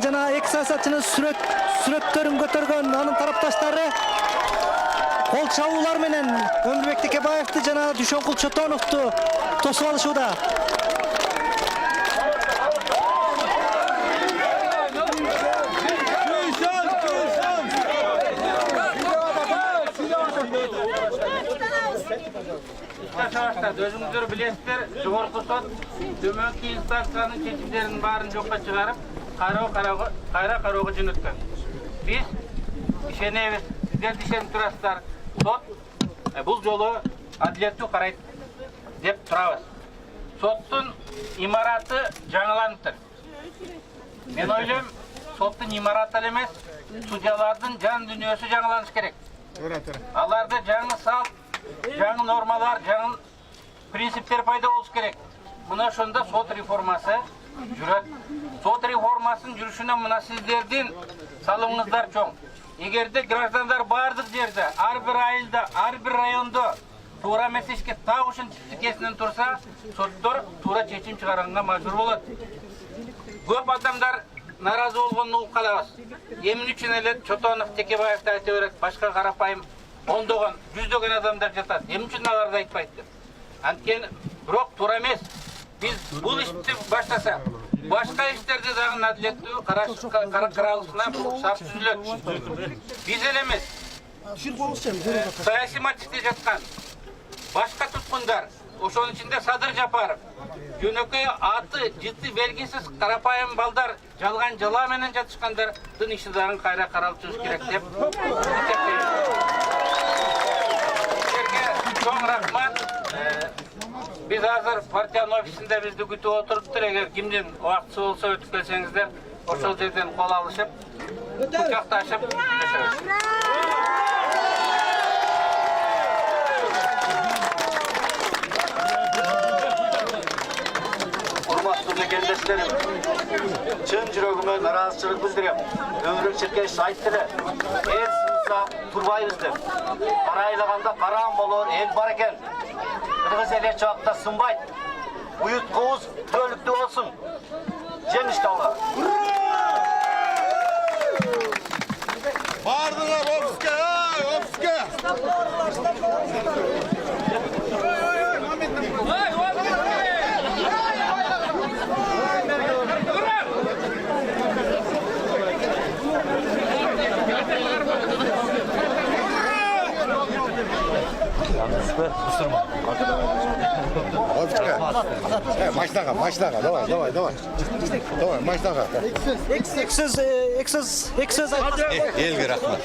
жана эки саясатчынын сүрөттөрүн көтөргөн анын тарапташтары кол чабуулар менен Өмүрбек Текебаевди жана Дүйшөнкул Чотоновду тосуп алышууда. Өзүңүздөр билесиздер, жогорку сот төмөнкү инстанциянын чечимдеринин баарын жокко чыгарып, кайра кароого жөнөткөн. Биз ишенебиз, сиздер ишенип турасыздар. Сот бул жолу адилеттүү карайт деп турабыз. Соттун имараты жаңыланыптыр. Мен ойлойм, соттун имараты эле эмес, судьялардын жан дүйнөсү жаңыланыш керек. Аларда жаңы салт, жаңы нормалар, жаңы принциптер пайда болуш керек. Мына ошондо сот реформасы жүрөт. Сот реформасынын жүрүшүнө мына сиздердин салымыңыздар чоң. Эгерде граждандар бардык жерде, ар бир айылда, ар бир райондо туура эмес ишке так ушун тикесинен турса, соттор туура чечим чыгарганга мажбур болот. Көп адамдар наразы болгонун угуп калабыз. Эмне үчүн эле Чотонов, Текебаевди айта берет, башка карапайым ондогон, жүздөгөн адамдар жатат. Эмне үчүн аларды айтпайт деп. Анткени бирок туура эмес. Биз бул ишти баштасак, башка иштерде дагы адилеттүү каралышына бул шарт түзүлөт. Биз эле эмес. Саясий массивде жаткан башка туткундар, ошонун ичинде Садыр Жапаров, жөнөкөй аты жыты белгисиз карапайым балдар жалган жала менен жатышкандардын иши дагы кайра каралышы керек деп чоң рахмат. Биз азыр партиянын офисинде бизди күтүп отуруптур. Эгер кимдин убактысы болсо өтүп келсеңиздер, ошол жерден кол алышып, кучакташып урматтуу мекендештерим, чын жүрөгүмө нараазычылык билдирем. Өмүрбек Черкешев айтты эле, эл сынса турбайбыз деп. Карайлаганда караан болор эл бар экен. Кыргыз эли эч убакта сынбайт. Уюткубуз түбөлүктүү болсун. Жеңишке алга. Бардыңар офиске, офиске. Машинага, давай, машинага. Эксөз Элге рахмат.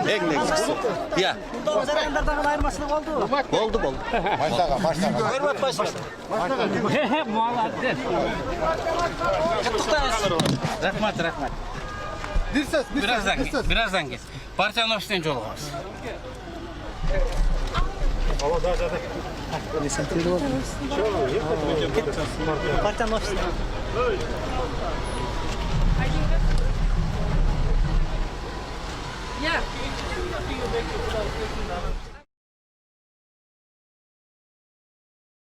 Эң негизгиси. Иә. Зарайындардагы айырмачылык болду. Болду. Машинага. Өрмөтпөйсүңөр. Молодец. Рахмат. Бираздан кет. Партиянын офисинен жолугабыз. Партиянын офисине. Yeah.